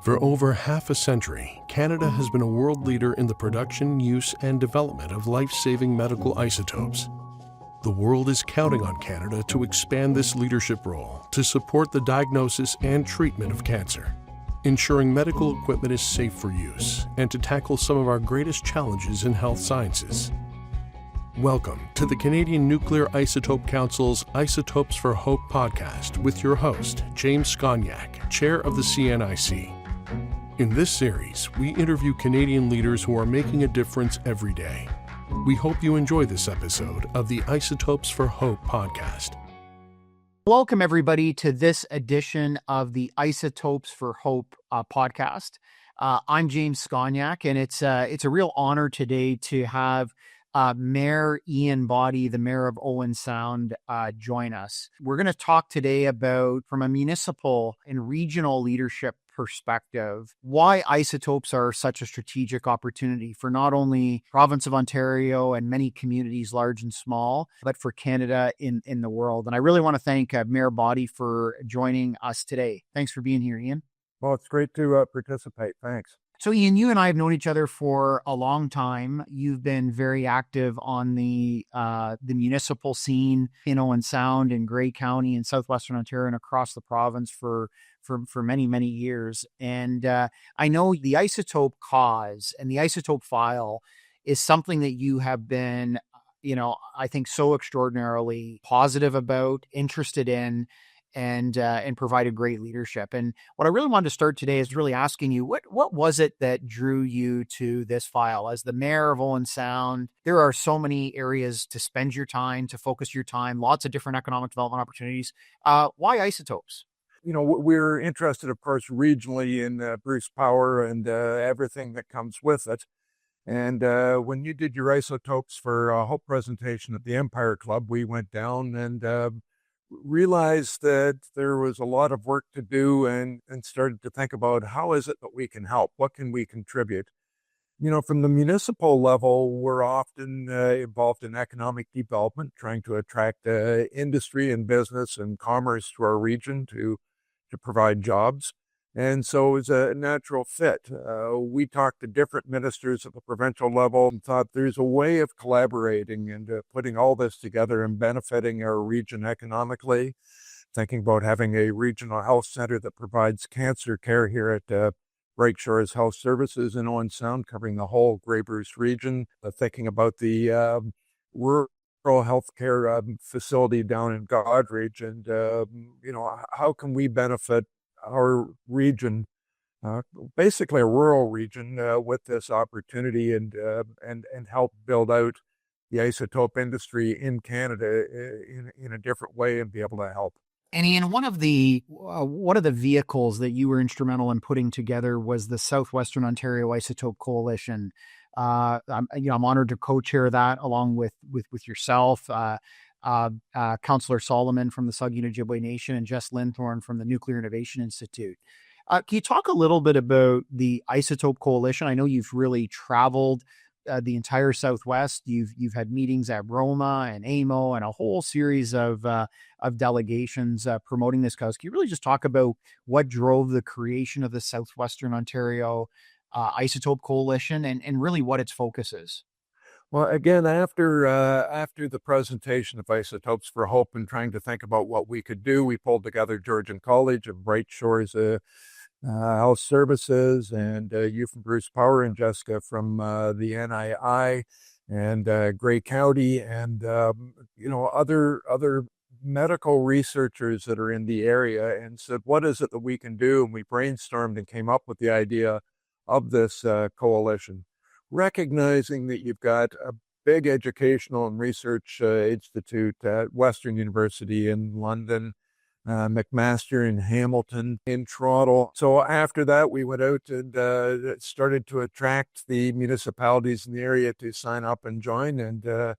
For over half a century, Canada has been a world leader in the production, use, and development of life-saving medical isotopes. The world is counting on Canada to expand this leadership role to support the diagnosis and treatment of cancer, ensuring medical equipment is safe for use, and to tackle some of our greatest challenges in health sciences. Welcome to the Canadian Nuclear Isotope Council's Isotopes for Hope podcast with your host, James Sconiak, Chair of the CNIC. In this series, we interview Canadian leaders who are making a difference every day. We hope you enjoy this episode of the Isotopes for Hope podcast. Welcome, everybody, to this edition of the Isotopes for Hope podcast. I'm James Sconiak, and it's a real honor today to have Mayor Ian Boddy, the Mayor of Owen Sound, join us. We're going to talk today about, from a municipal and regional leadership perspective, why isotopes are such a strategic opportunity for not only province of Ontario and many communities, large and small, but for Canada in the world. And I really want to thank Mayor Boddy for joining us today. Thanks for being here, Ian. Well, it's great to participate. Thanks. So, Ian, you and I have known each other for a long time. You've been very active on the municipal scene in Owen Sound, in Grey County, in Southwestern Ontario, and across the province for many, many years. And I know the isotope cause and the isotope file is something that you have been, I think so extraordinarily positive about, interested in, and provided great leadership. And what I really wanted to start today is really asking you, what was it that drew you to this file? As the Mayor of Owen Sound, there are so many areas to spend your time, to focus your time, lots of different economic development opportunities. Why isotopes? We're interested, of course, regionally in Bruce Power and everything that comes with it. And when you did your Isotopes for Hope presentation at the Empire Club, we went down and realized that there was a lot of work to do and started to think about how is it that we can help? What can we contribute? From the municipal level, we're often involved in economic development, trying to attract industry and business and commerce to our region to provide jobs. And so it was a natural fit. We talked to different ministers at the provincial level and thought there's a way of collaborating and putting all this together and benefiting our region economically, thinking about having a regional health center that provides cancer care here at Bright Shores Health Services in Owen Sound, covering the whole Grey Bruce region, thinking about the rural healthcare facility down in Goderich, and how can we benefit our region, basically a rural region, with this opportunity and help build out the isotope industry in Canada in a different way and be able to help. And Ian, one of the vehicles that you were instrumental in putting together was the Southwestern Ontario Isotope Coalition. I'm honored to co-chair that along with yourself, Councillor Solomon from the Saugeen Ojibwe Nation, and Jess Linthorne from the Nuclear Innovation Institute. Can you talk a little bit about the Isotope Coalition? I know you've really traveled the entire Southwest. You've had meetings at Roma and AMO and a whole series of delegations promoting this cause. Can you really just talk about what drove the creation of the Southwestern Ontario Isotope Coalition and really what its focus is? Well, again, after the presentation of Isotopes for Hope and trying to think about what we could do, we pulled together Georgian College and Bright Shores Health Services, and you from Bruce Power and Jessica from the NII and Grey County, and other medical researchers that are in the area, and said, what is it that we can do? And we brainstormed and came up with the idea of this coalition, recognizing that you've got a big educational and research institute at Western University in London, McMaster in Hamilton, in Toronto. So after that, we went out and started to attract the municipalities in the area to sign up and join. And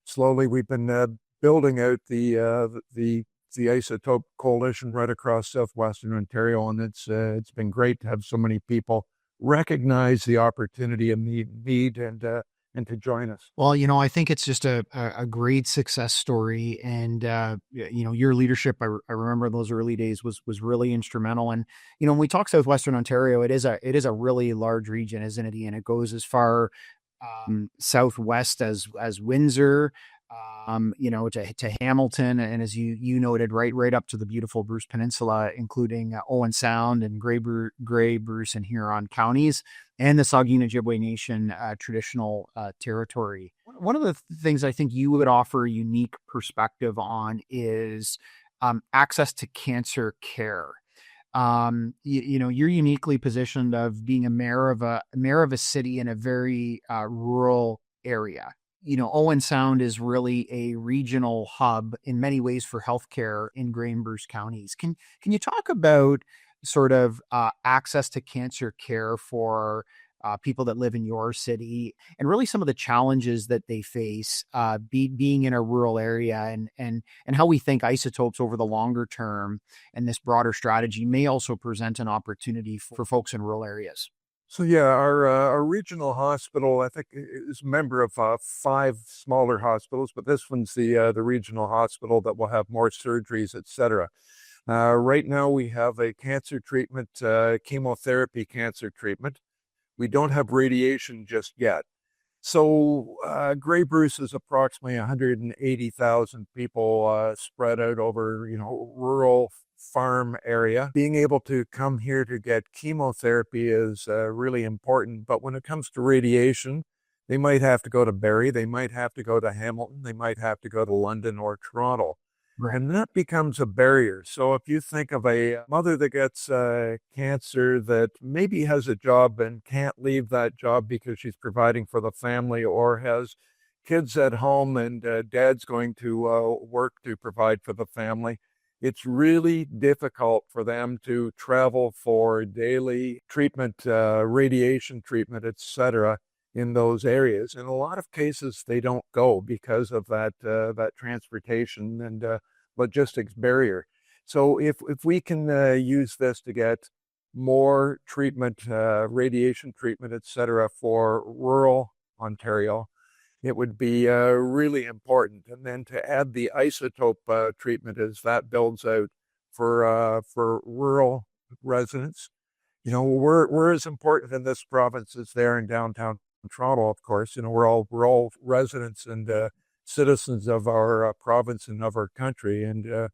slowly we've been building out the Isotope Coalition right across Southwestern Ontario. And it's been great to have so many people recognize the opportunity and the need and and to join us. Well, I think it's just a great success story, and your leadership. I remember those early days was really instrumental. And when we talk Southwestern Ontario, it is a really large region, isn't it, Ian? It goes as far southwest as Windsor, to Hamilton, and as you noted, right up to the beautiful Bruce Peninsula, including Owen Sound and Grey, Bruce, and Huron counties, and the Saugeen Ojibwe Nation traditional territory. One of the things I think you would offer a unique perspective on is access to cancer care. You're uniquely positioned of being a mayor of a city in a very rural area. Owen Sound is really a regional hub in many ways for healthcare in Grey and Bruce counties. Can you talk about sort of access to cancer care for people that live in your city, and really some of the challenges that they face being in a rural area, and how we think isotopes over the longer term and this broader strategy may also present an opportunity for folks in rural areas? So yeah, our regional hospital, I think, is a member of 5 smaller hospitals, but this one's the regional hospital that will have more surgeries, etc. Right now, we have a cancer treatment, chemotherapy cancer treatment. We don't have radiation just yet. So Grey Bruce is approximately 180,000 people spread out over, rural farm area. Being able to come here to get chemotherapy is really important. But when it comes to radiation, they might have to go to Barrie, they might have to go to Hamilton, they might have to go to London or Toronto. Right. And that becomes a barrier. So if you think of a mother that gets cancer that maybe has a job and can't leave that job because she's providing for the family, or has kids at home and dad's going to work to provide for the family, it's really difficult for them to travel for daily treatment, radiation treatment, etc., in those areas. In a lot of cases, they don't go because of that transportation and logistics barrier. So if we can use this to get more treatment, radiation treatment, etc., for rural Ontario, it would be really important. And then to add the isotope treatment as that builds out for rural residents. We're as important in this province as there in downtown Toronto, of course. We're all residents and citizens of our province and of our country. And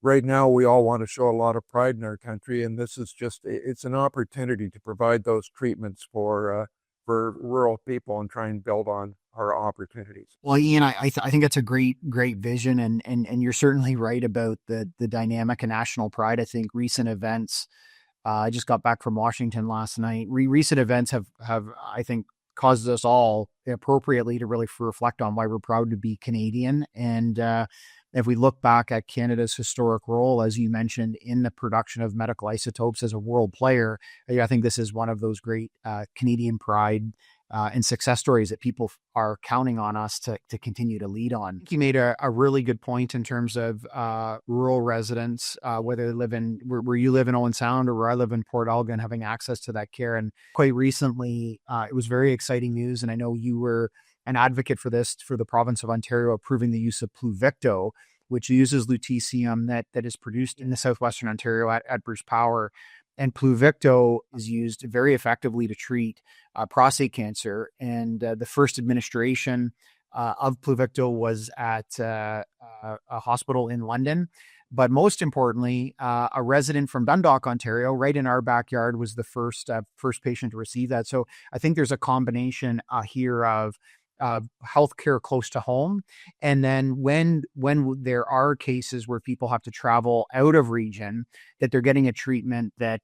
right now, we all want to show a lot of pride in our country. And this is it's an opportunity to provide those treatments for rural people and try and build on our opportunities. Well, Ian, I think that's a great vision, and you're certainly right about the dynamic and national pride. I think recent events. I just got back from Washington last night. Recent events have I think caused us all appropriately to really reflect on why we're proud to be Canadian. And if we look back at Canada's historic role, as you mentioned, in the production of medical isotopes as a world player, I think this is one of those great Canadian pride and success stories that people are counting on us to continue to lead on. I think you made a really good point in terms of rural residents, whether they live in where you live in Owen Sound or where I live in Port Elgin, having access to that care. And quite recently, it was very exciting news. And I know you were an advocate for this, for the province of Ontario approving the use of Pluvicto, which uses lutetium that is produced in the Southwestern Ontario at Bruce Power. And Pluvicto is used very effectively to treat prostate cancer. And the first administration of Pluvicto was at a hospital in London. But most importantly, a resident from Dundalk, Ontario, right in our backyard, was the first patient to receive that. So I think there's a combination here of healthcare close to home, and then when there are cases where people have to travel out of region, that they're getting a treatment that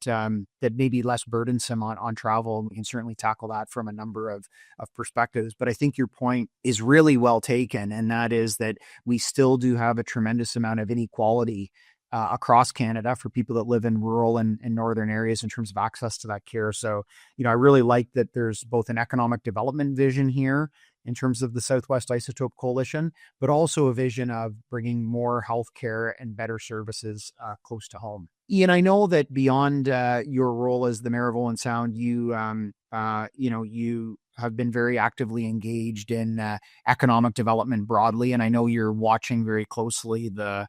may be less burdensome on travel. We can certainly tackle that from a number of perspectives. But I think your point is really well taken, and that is that we still do have a tremendous amount of inequality across Canada for people that live in rural and northern areas in terms of access to that care. So, I really like that there's both an economic development vision here in terms of the Southwest Isotope Coalition, but also a vision of bringing more healthcare and better services close to home. Ian, I know that beyond your role as the mayor of Owen Sound, you have been very actively engaged in economic development broadly, and I know you're watching very closely the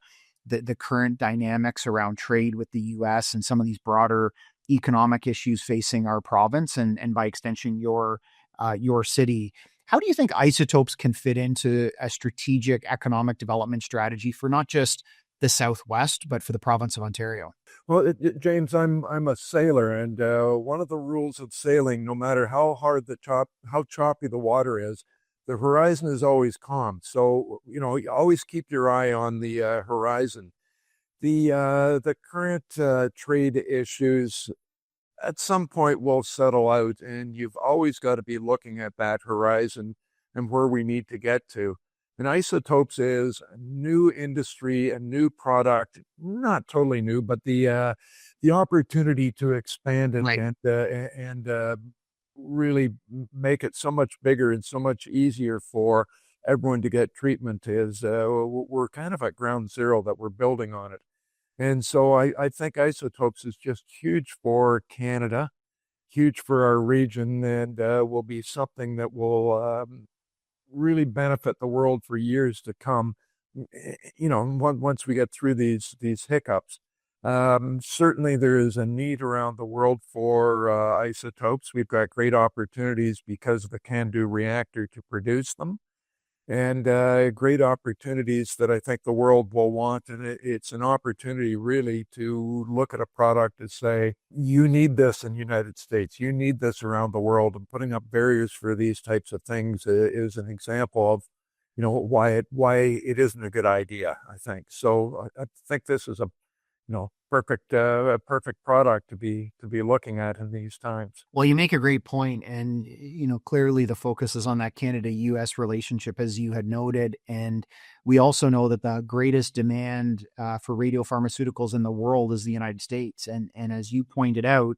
current dynamics around trade with the U.S. and some of these broader economic issues facing our province and by extension your city. How do you think isotopes can fit into a strategic economic development strategy for not just the Southwest, but for the province of Ontario? Well, James, I'm a sailor, and one of the rules of sailing, no matter how hard how choppy the water is, the horizon is always calm. So you always keep your eye on the horizon. The current trade issues at some point will settle out, and you've always got to be looking at that horizon and where we need to get to. And isotopes is a new industry, a new product, not totally new, but the opportunity to expand and really make it so much bigger and so much easier for everyone to get treatment is we're kind of at ground zero that we're building on it. And so I think isotopes is just huge for Canada, huge for our region, and will be something that will really benefit the world for years to come. Once we get through these hiccups. Certainly there is a need around the world for isotopes. We've got great opportunities because of the CANDU reactor to produce them, and great opportunities that I think the world will want. And it's an opportunity really to look at a product and say, you need this in the United States, you need this around the world. And putting up barriers for these types of things is an example of, why it isn't a good idea, I think. So I think this is a perfect product to be looking at in these times. Well, you make a great point, and clearly the focus is on that Canada-U.S. relationship, as you had noted, and we also know that the greatest demand for radiopharmaceuticals in the world is the United States, and as you pointed out,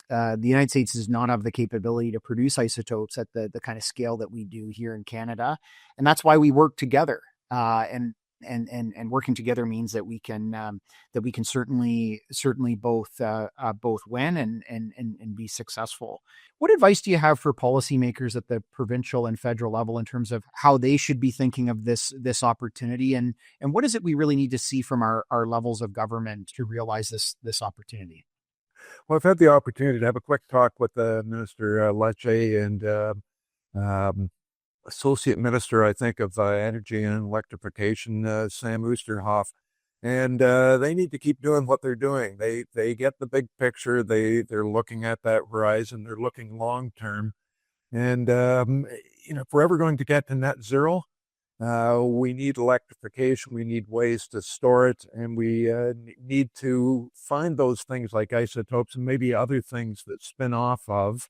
the United States does not have the capability to produce isotopes at the kind of scale that we do here in Canada, and that's why we work together. And working together means that we can certainly both win and be successful. What advice do you have for policymakers at the provincial and federal level in terms of how they should be thinking of this opportunity, and what is it we really need to see from our levels of government to realize this opportunity? Well, I've had the opportunity to have a quick talk with Minister Lecce and Associate Minister, I think, of Energy and Electrification, Sam Oosterhoff, and they need to keep doing what they're doing. They get the big picture. They're looking at that horizon. They're looking long term, and if we're ever going to get to net zero, we need electrification. We need ways to store it, and we need to find those things like isotopes and maybe other things that spin off of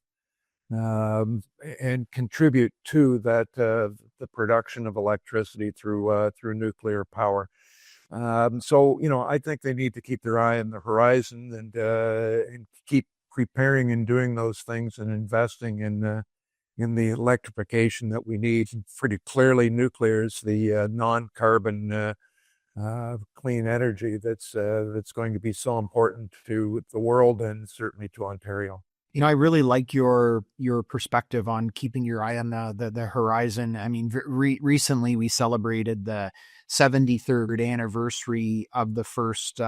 and contribute to that the production of electricity through nuclear power. So I think they need to keep their eye on the horizon and keep preparing and doing those things and investing in the electrification that we need. Pretty clearly, nuclear is the non-carbon clean energy that's going to be so important to the world and certainly to Ontario. I really like your perspective on keeping your eye on the horizon. I mean, recently we celebrated the 73rd anniversary of the first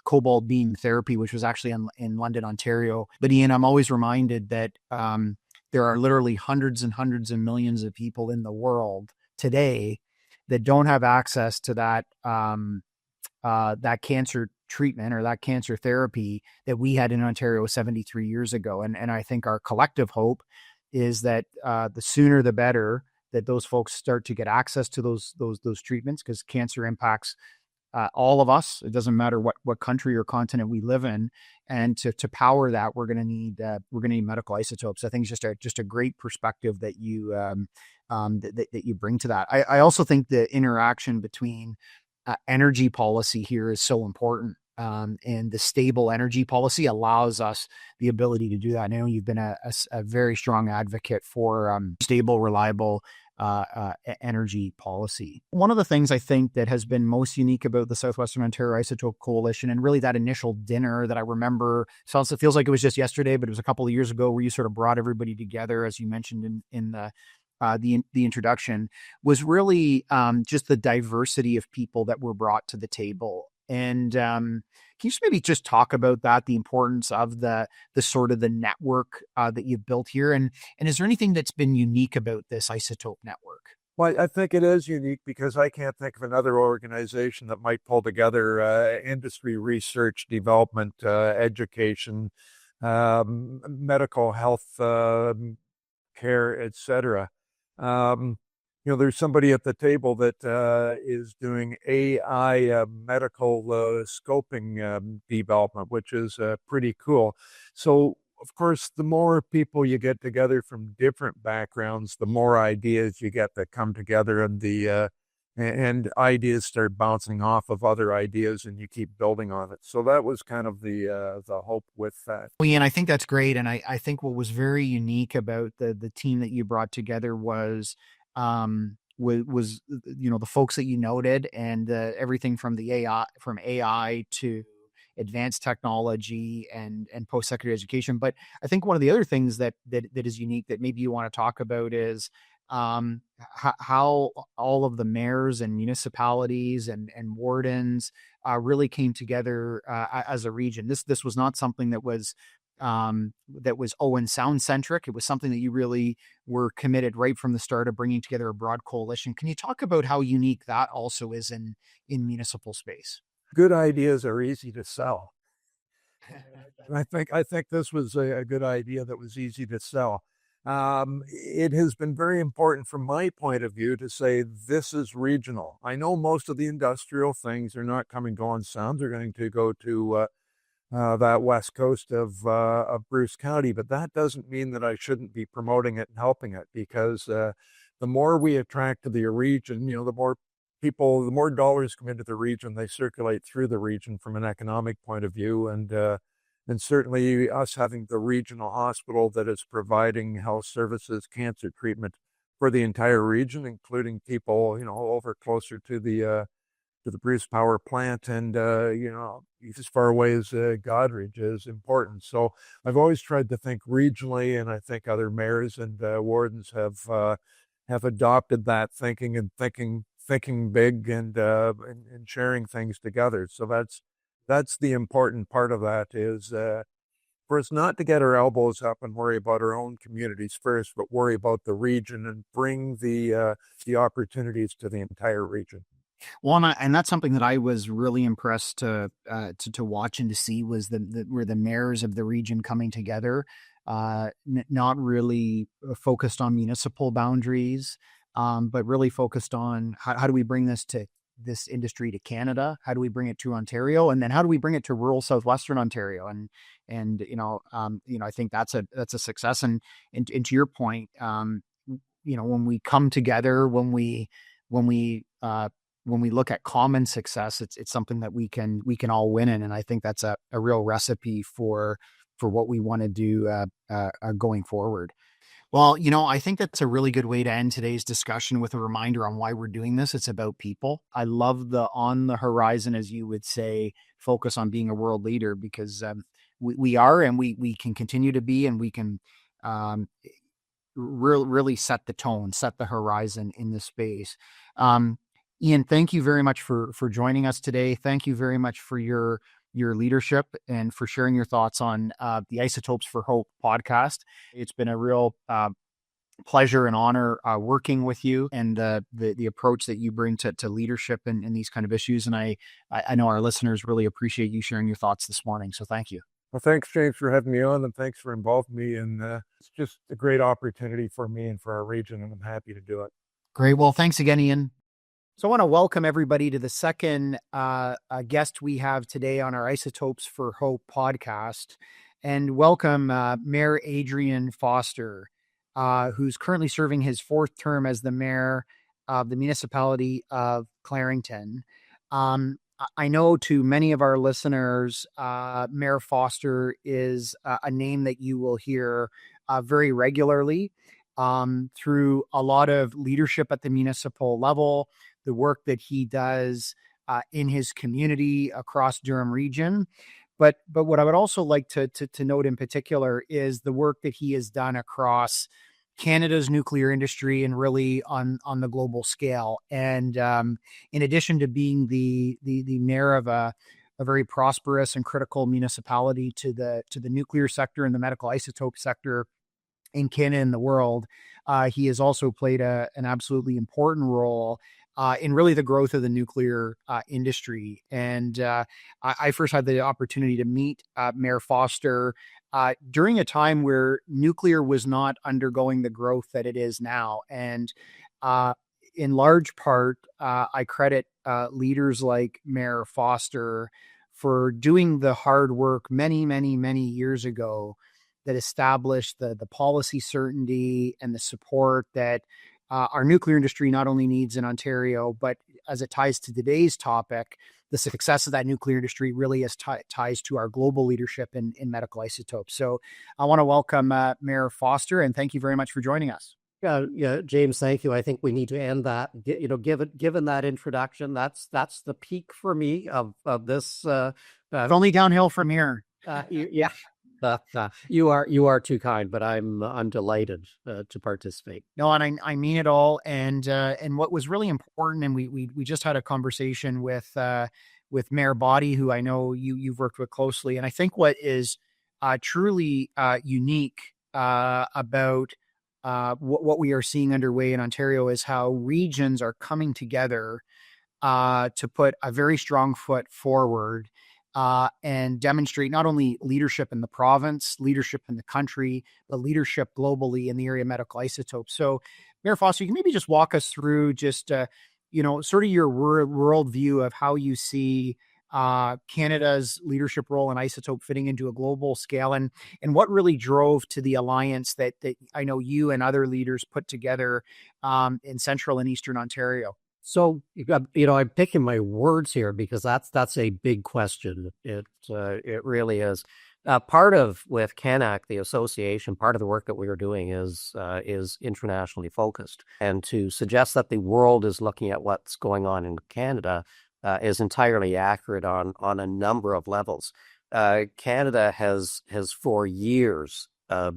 cobalt beam therapy, which was actually in London, Ontario. But Ian, I'm always reminded that there are literally hundreds and hundreds of millions of people in the world today that don't have access to that cancer treatment or that cancer therapy that we had in Ontario 73 years ago. And I think our collective hope is that the sooner the better that those folks start to get access to those treatments, because cancer impacts all of us. It doesn't matter what country or continent we live in. And to power that, we're going to need medical isotopes. I think it's just a great perspective that you that you bring to that. I also think the interaction between energy policy here is so important. And the stable energy policy allows us the ability to do that. I know you've been a very strong advocate for stable, reliable energy policy. One of the things I think that has been most unique about the Southwestern Ontario Isotope Coalition, and really that initial dinner that I remember, it feels like it was just yesterday, but it was a couple of years ago, where you sort of brought everybody together, as you mentioned in the introduction, was really just the diversity of people that were brought to the table. And can you just maybe just talk about that, the importance of the sort of the network that you've built here, and is there anything that's been unique about this isotope network? Well, I think it is unique because I can't think of another organization that might pull together industry, research, development, education, medical health care, etc. There's somebody at the table that is doing AI medical scoping development, which is pretty cool. So, of course, the more people you get together from different backgrounds, the more ideas you get that come together, and ideas start bouncing off of other ideas, and you keep building on it. So that was kind of the hope with that. Well, yeah, and I think that's great. And I think what was very unique about the team that you brought together was the folks that you noted, and everything from AI to advanced technology and post-secondary education. But I think one of the other things that is unique that maybe you want to talk about is how all of the mayors and municipalities and wardens really came together as a region. This was not something that was Owen Sound centric. It was something that you really were committed right from the start of bringing together a broad coalition. Can you talk about how unique that also is in municipal space? Good ideas are easy to sell. I think this was a good idea that was easy to sell. It has been very important from my point of view to say this is regional. I know most of the industrial things are not coming to Owen Sound. They're going to go to that west coast of Bruce County, but that doesn't mean that I shouldn't be promoting it and helping it, because the more we attract to the region, the more people, the more dollars come into the region, they circulate through the region from an economic point of view, and certainly us having the regional hospital that is providing health services, cancer treatment for the entire region, including people, over closer to the Bruce Power Plant, and as far away as Godrich is important. So I've always tried to think regionally, and I think other mayors and wardens have adopted that thinking, and thinking big, and sharing things together. So that's the important part of that, is for us not to get our elbows up and worry about our own communities first, but worry about the region and bring the opportunities to the entire region. Well, and that's something that I was really impressed to watch and to see, was where the mayors of the region coming together, not really focused on municipal boundaries, but really focused on how do we bring this industry to Canada? How do we bring it to Ontario? And then how do we bring it to rural Southwestern Ontario? And I think that's a success. And to your point, when we come together, when we look at common success, it's something that we can all win in. And I think that's a real recipe for what we want to do going forward. Well, I think that's a really good way to end today's discussion, with a reminder on why we're doing this. It's about people. I love the on the horizon, as you would say, focus on being a world leader, because we are, and we can continue to be, and we can really set the tone, set the horizon in this space. Ian, thank you very much for joining us today. Thank you very much for your leadership, and for sharing your thoughts on the Isotopes for Hope podcast. It's been a real pleasure and honor working with you, and the approach that you bring to leadership in these kind of issues. And I know our listeners really appreciate you sharing your thoughts this morning. So thank you. Well, thanks, James, for having me on, and thanks for involving me. And it's just a great opportunity for me and for our region, and I'm happy to do it. Great. Well, thanks again, Ian. So I want to welcome everybody to the second guest we have today on our Isotopes for Hope podcast, and welcome Mayor Adrian Foster, who's currently serving his fourth term as the mayor of the municipality of Clarington. I know to many of our listeners, Mayor Foster is a name that you will hear very regularly. through a lot of leadership at the municipal level, the work that he does in his community across Durham region. But what I would also like to note in particular is the work that he has done across Canada's nuclear industry and really on the global scale. And in addition to being the mayor of a very prosperous and critical municipality to the nuclear sector and the medical isotope sector in Canada and the world, he has also played an absolutely important role in really the growth of the nuclear industry. And I first had the opportunity to meet Mayor Foster during a time where nuclear was not undergoing the growth that it is now. And in large part, I credit leaders like Mayor Foster for doing the hard work many, many, many years ago that established the policy certainty and the support that our nuclear industry not only needs in Ontario, but as it ties to today's topic, the success of that nuclear industry really is ties to our global leadership in medical isotopes. So I want to welcome Mayor Foster, and thank you very much for joining us. Yeah, James, thank you. I think we need to end that. Given that introduction, that's the peak for me of this. It's only downhill from here. Yeah. You are too kind, but I'm delighted to participate. No, and I mean it all. And what was really important, and we just had a conversation with Mayor Boddy, who I know you've worked with closely. And I think what is truly unique about what we are seeing underway in Ontario is how regions are coming together to put a very strong foot forward and demonstrate not only leadership in the province, leadership in the country, but leadership globally in the area of medical isotopes. So, Mayor Foster, you can maybe just walk us through just, sort of your worldview of how you see Canada's leadership role in isotope fitting into a global scale, and what really drove to the alliance that I know you and other leaders put together in Central and Eastern Ontario. So, I'm picking my words here because that's a big question. It really is. Part of with CANAC, the association, part of the work that we are doing is internationally focused, and to suggest that the world is looking at what's going on in Canada is entirely accurate on a number of levels. Canada has for years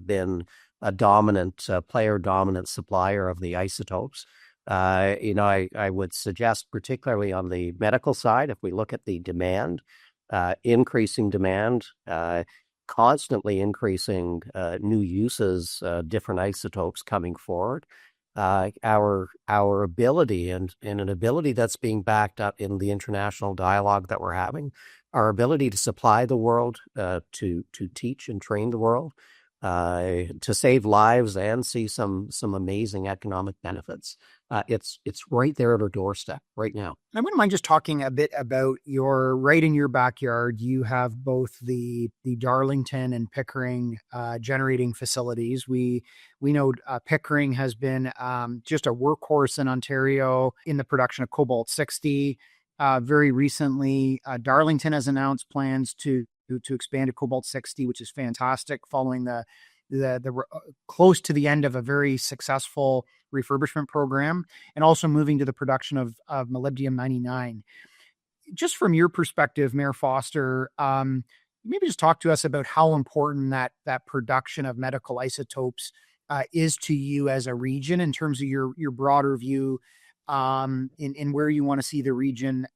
been a dominant player, dominant supplier of the isotopes. I would suggest, particularly on the medical side, if we look at the demand, increasing demand, constantly increasing new uses, different isotopes coming forward. Our ability and an ability that's being backed up in the international dialogue that we're having, our ability to supply the world, to teach and train the world, to save lives and see some amazing economic benefits. It's right there at our doorstep right now. I wouldn't mind just talking a bit about right in your backyard. You have both the Darlington and Pickering generating facilities. We know Pickering has been just a workhorse in Ontario in the production of cobalt-60. Very recently, Darlington has announced plans to expand to cobalt-60, which is fantastic, following the close to the end of a very successful refurbishment program, and also moving to the production of molybdenum-99. Just from your perspective, Mayor Foster, maybe just talk to us about how important that production of medical isotopes is to you as a region in terms of your broader view in where you want to see the region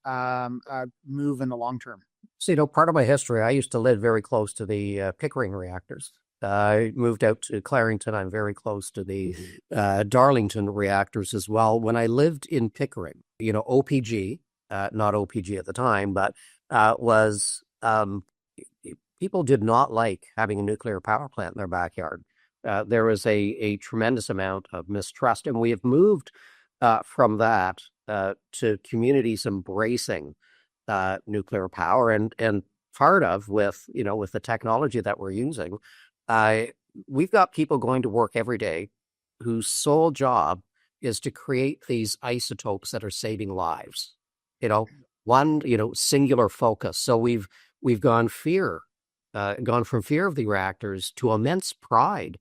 move in the long term. So, part of my history, I used to live very close to the Pickering reactors. I moved out to Clarington. I'm very close to the Darlington reactors as well. When I lived in Pickering, OPG, not OPG at the time, but was people did not like having a nuclear power plant in their backyard. There was a tremendous amount of mistrust, and we have moved from that to communities embracing nuclear power, and part of with the technology that we're using, we've got people going to work every day whose sole job is to create these isotopes that are saving lives. One singular focus. So we've gone from fear of the reactors to immense pride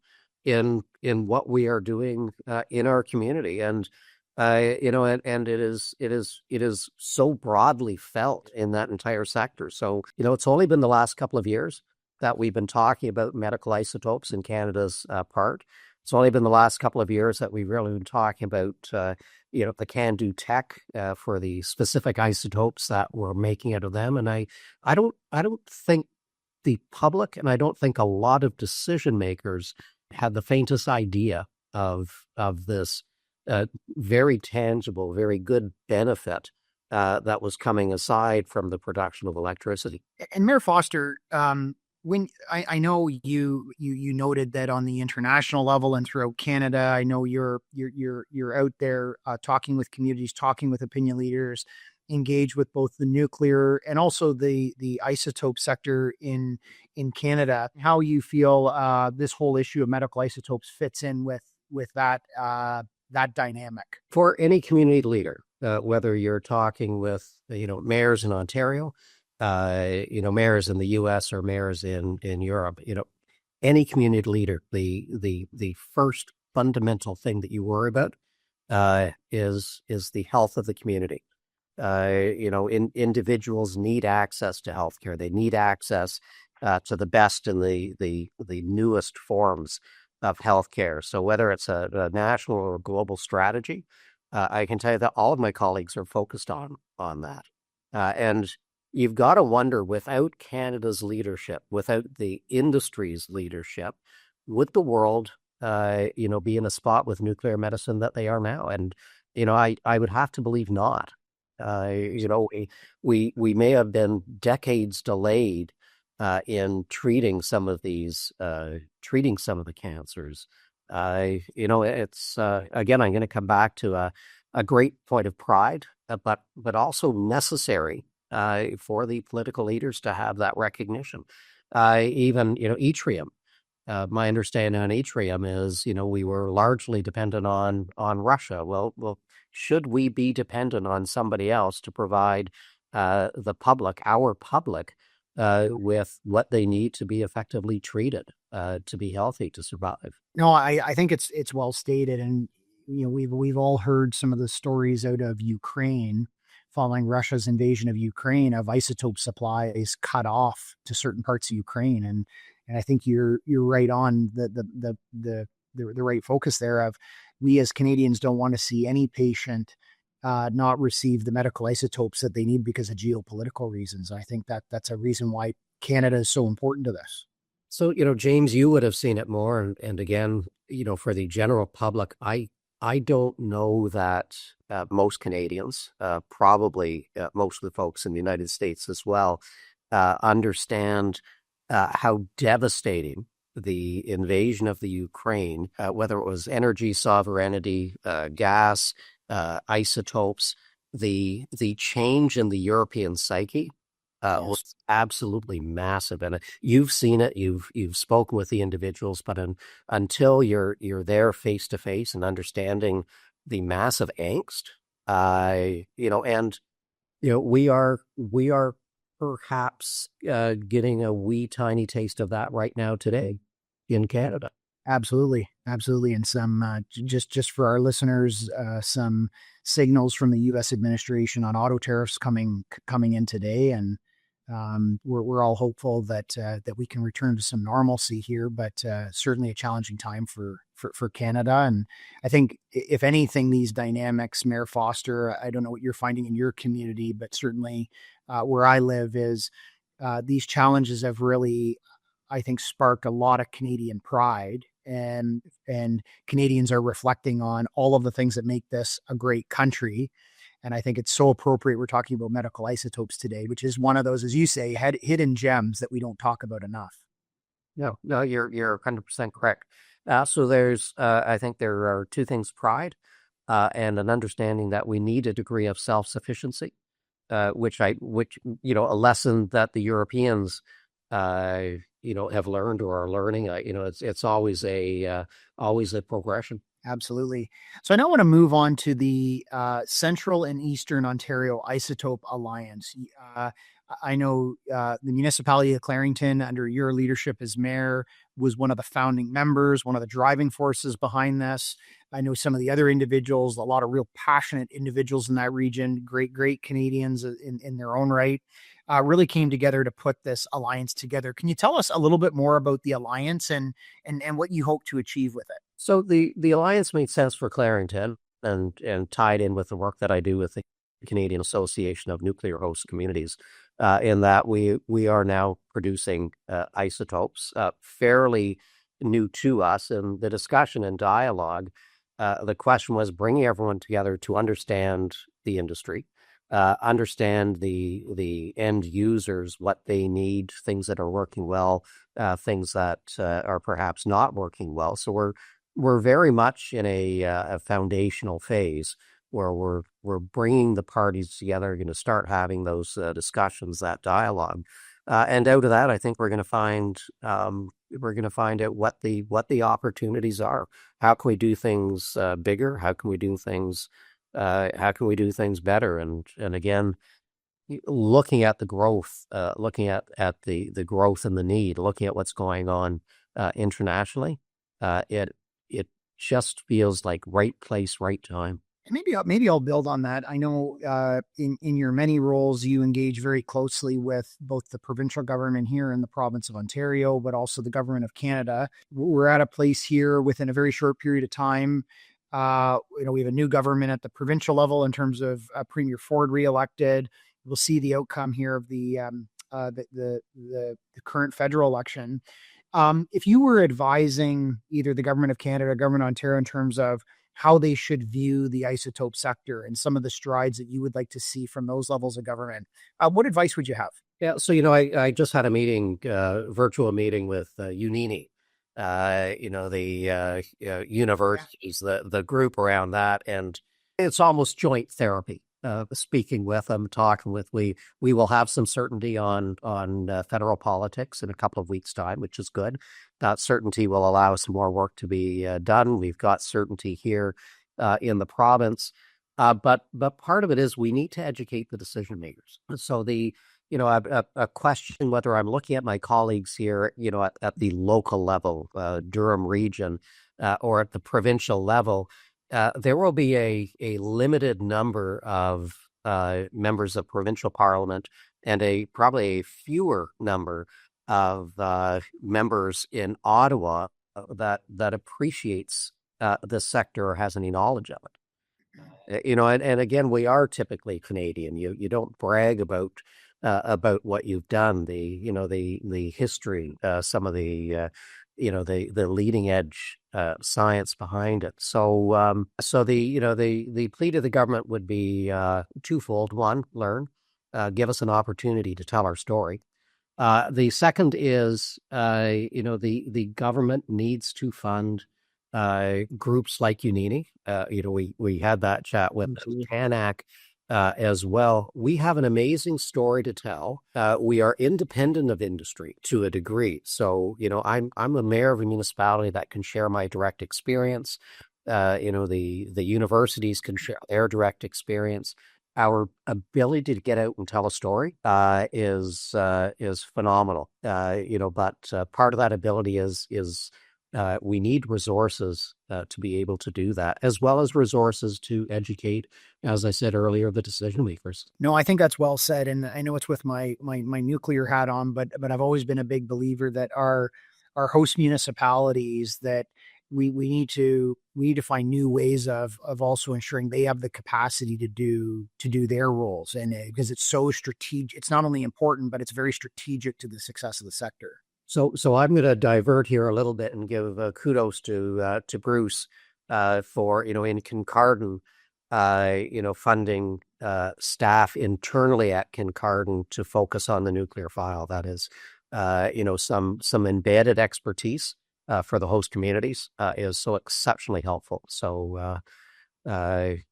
in what we are doing in our community, and and it is so broadly felt in that entire sector. So it's only been the last couple of years that we've been talking about medical isotopes in Canada's part. It's only been the last couple of years that we've really been talking about the can-do tech for the specific isotopes that we're making out of them. And I don't think the public, and I don't think a lot of decision makers had the faintest idea of this very tangible, very good benefit that was coming aside from the production of electricity. And Mayor Foster, when I know you noted that on the international level and throughout Canada, I know you're out there talking with communities, talking with opinion leaders, engaged with both the nuclear and also the isotope sector in Canada. How you feel this whole issue of medical isotopes fits in with that dynamic? For any community leader, whether you're talking with mayors in Ontario, mayors in the U.S. or mayors in Europe, any community leader, the first fundamental thing that you worry about is the health of the community. Individuals need access to healthcare. They need access to the best and the newest forms of healthcare. So whether it's a national or global strategy, I can tell you that all of my colleagues are focused on that. And you've got to wonder, without Canada's leadership, without the industry's leadership, would the world, be in a spot with nuclear medicine that they are now? And, I would have to believe not. We may have been decades delayed in treating some of the cancers. It's again, I'm going to come back to a great point of pride, but also necessary for the political leaders to have that recognition. Even yttrium. My understanding on yttrium is, we were largely dependent on Russia. Well, should we be dependent on somebody else to provide the public, our public, with what they need to be effectively treated, to be healthy, to survive? No, I think it's well stated, and we've all heard some of the stories out of Ukraine following Russia's invasion of Ukraine, of isotope supplies cut off to certain parts of Ukraine, and I think you're right on the right focus there. Of we as Canadians don't want to see any patient not receive the medical isotopes that they need because of geopolitical reasons. I think that's a reason why Canada is so important to this. So, James, you would have seen it more. And again, for the general public, I don't know that most Canadians, probably most of the folks in the United States as well, understand how devastating the invasion of the Ukraine, whether it was energy sovereignty, gas, isotopes, the change in the European psyche was absolutely massive. And you've seen it, you've spoken with the individuals, but until you're there face to face and understanding the massive angst, we are perhaps getting a wee tiny taste of that right now today in Canada. Absolutely. And some, just for our listeners, some signals from the U.S. administration on auto tariffs coming in today. And we're all hopeful that we can return to some normalcy here, but certainly a challenging time for Canada. And I think, if anything, these dynamics, Mayor Foster, I don't know what you're finding in your community, but certainly where I live is these challenges have really, I think, sparked a lot of Canadian pride, and Canadians are reflecting on all of the things that make this a great country. And I think it's so appropriate we're talking about medical isotopes today, which is one of those, as you say, hidden gems that we don't talk about enough. No, you're 100% correct. So there's, I think there are two things: pride and an understanding that we need a degree of self-sufficiency, which a lesson that the Europeans have learned or are learning. It's always a progression. Absolutely. So I now want to move on to the Central and Eastern Ontario Isotope Alliance. I know the municipality of Clarington, under your leadership as mayor, was one of the founding members, one of the driving forces behind this. I know some of the other individuals, a lot of real passionate individuals in that region, great Canadians in their own right, really came together to put this alliance together. Can you tell us a little bit more about the alliance and what you hope to achieve with it? So the alliance made sense for Clarington and tied in with the work that I do with the Canadian Association of Nuclear Host Communities, in that we are now producing isotopes, fairly new to us. And the discussion and dialogue, the question was bringing everyone together to understand the industry, understand the end users, what they need, things that are working well, things that are perhaps not working well. So we're very much in a foundational phase where we're bringing the parties together, going to start having those discussions, that dialogue, and out of that, I think we're going to find out what the opportunities are. How can we do things bigger? How can we do things? How can we do things better? And again, looking at the growth, looking at the growth and the need, looking at what's going on internationally, it just feels like right place, right time. Maybe I'll build on that. I know in your many roles, you engage very closely with both the provincial government here in the province of Ontario, but also the government of Canada. We're at a place here within a very short period of time. We have a new government at the provincial level in terms of Premier Ford reelected. We'll see the outcome here of the current federal election. If you were advising either the government of Canada or government of Ontario in terms of how they should view the isotope sector and some of the strides that you would like to see from those levels of government, what advice would you have? Yeah, so I just had a meeting, virtual meeting with UNINI, the universities, the group around that, and it's almost joint therapy. Speaking with them, talking with we will have some certainty on federal politics in a couple of weeks' time, which is good. That certainty will allow some more work to be done. We've got certainty here in the province, but part of it is we need to educate the decision makers. So a question whether I'm looking at my colleagues here, at the local level, Durham region, or at the provincial level. There will be a limited number of members of provincial parliament and probably a fewer number of members in Ottawa that appreciates this sector or has any knowledge of it. And again, we are typically Canadian. You don't brag about what you've done, the history, some of the leading edge science behind it. So the plea to the government would be twofold. One, learn, give us an opportunity to tell our story. The second is, the government needs to fund groups like UNINI. We had that chat with CANAC as well. We have an amazing story to tell. We are independent of industry to a degree. So, I'm the mayor of a municipality that can share my direct experience. The universities can share their direct experience. Our ability to get out and tell a story is phenomenal. But part of that ability is we need resources to be able to do that, as well as resources to educate, as I said earlier, the decision makers. No, I think that's well said. And I know it's with my nuclear hat on, but I've always been a big believer that our host municipalities, that we need to find new ways of also ensuring they have the capacity to do their roles. And because it's so strategic, it's not only important, but it's very strategic to the success of the sector. So I'm going to divert here a little bit and give kudos to Bruce for in Kincardine, funding staff internally at Kincardine to focus on the nuclear file. That is, some embedded expertise for the host communities is so exceptionally helpful. So that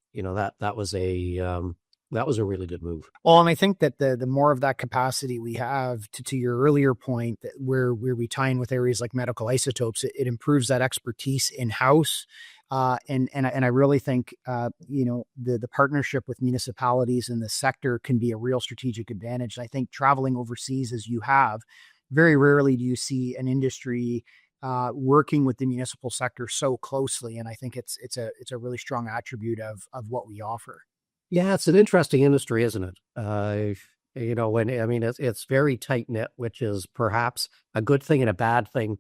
was a really good move. Well, and I think that the more of that capacity we have, to your earlier point, that where we tie in with areas like medical isotopes, it improves that expertise in-house. And I really think, the partnership with municipalities in the sector can be a real strategic advantage. And I think traveling overseas as you have, very rarely do you see an industry working with the municipal sector so closely. And I think it's a really strong attribute of what we offer. Yeah, it's an interesting industry, isn't it? It's very tight knit, which is perhaps a good thing and a bad thing.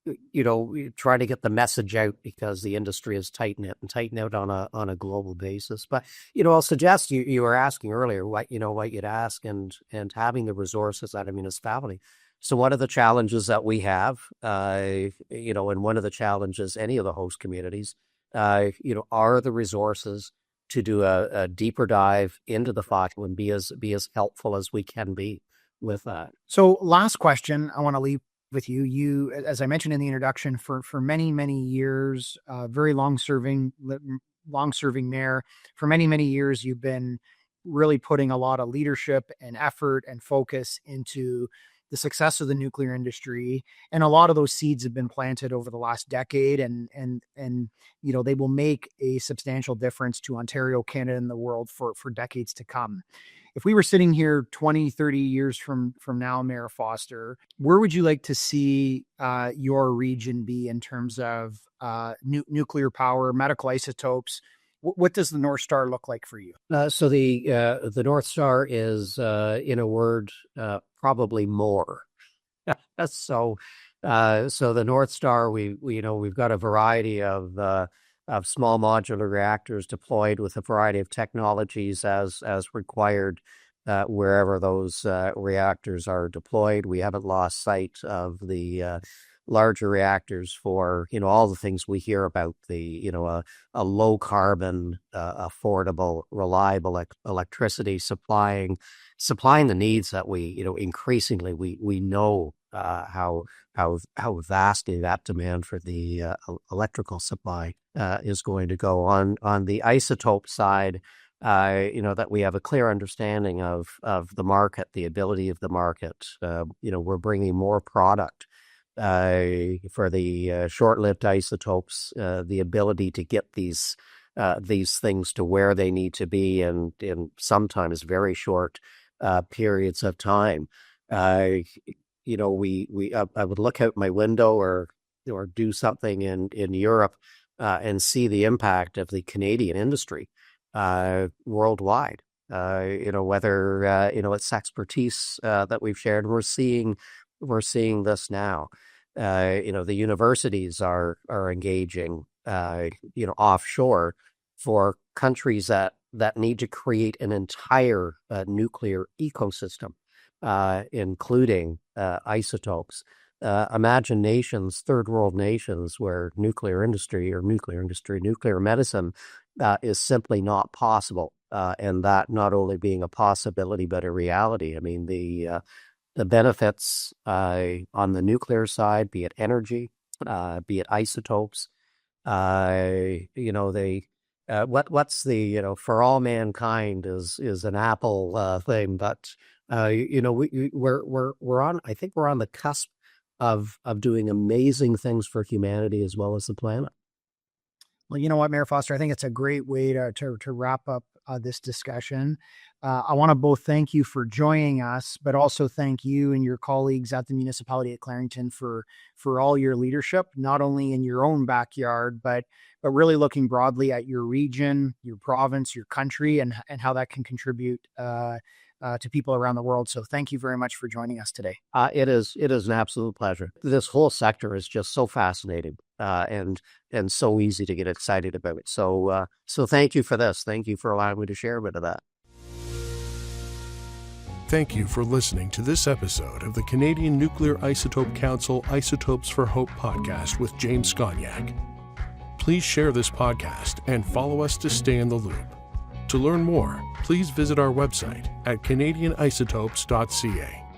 We try to get the message out because the industry is tight knit on a global basis. But I'll suggest you were asking earlier what you'd ask and having the resources at a municipality. So one of the challenges that we have, and one of the challenges any of the host communities, are the resources to do a deeper dive into the fossil and be as helpful as we can be with that. So last question I want to leave with you. You, as I mentioned in the introduction, for many, many years, very long-serving mayor. For many, many years, you've been really putting a lot of leadership and effort and focus into the success of the nuclear industry. And a lot of those seeds have been planted over the last decade, and they will make a substantial difference to Ontario, Canada, and the world for decades to come. If we were sitting here 20, 30 years from now, Mayor Foster, where would you like to see your region be in terms of nuclear power, medical isotopes? What does the North Star look like for you? So the North Star is, in a word, probably more. So the North Star, we've got a variety of small modular reactors deployed with a variety of technologies as required wherever those reactors are deployed. We haven't lost sight of the larger reactors for all the things we hear about, a low carbon, affordable, reliable electricity supplying the needs that we increasingly we know how vastly that demand for the electrical supply is going to go on the isotope side. That we have a clear understanding of the market, the ability of the market. We're bringing more product for the short-lived isotopes, the ability to get these things to where they need to be in sometimes very short periods of time. I would look out my window or do something in Europe and see the impact of the Canadian industry worldwide. Whether it's expertise that we've shared. We're seeing this now. The universities are engaging, offshore for countries that need to create an entire nuclear ecosystem, including isotopes. Imagine nations, third world nations, where nuclear medicine is simply not possible, and that not only being a possibility but a reality. I mean, the benefits on the nuclear side, be it energy, be it isotopes, what's the for all mankind is an Apple thing, but we're on. I think we're on the cusp of doing amazing things for humanity as well as the planet. Well, you know what, Mayor Foster, I think it's a great way to wrap up this discussion. I want to both thank you for joining us, but also thank you and your colleagues at the municipality at Clarington for all your leadership, not only in your own backyard, but really looking broadly at your region, your province, your country, and how that can contribute to people around the world. So thank you very much for joining us today. It is an absolute pleasure. This whole sector is just so fascinating and so easy to get excited about it. So thank you for this. Thank you for allowing me to share a bit of that. Thank you for listening to this episode of the Canadian Nuclear Isotope Council Isotopes for Hope podcast with James Sconiak. Please share this podcast and follow us to stay in the loop. To learn more, please visit our website at canadianisotopes.ca.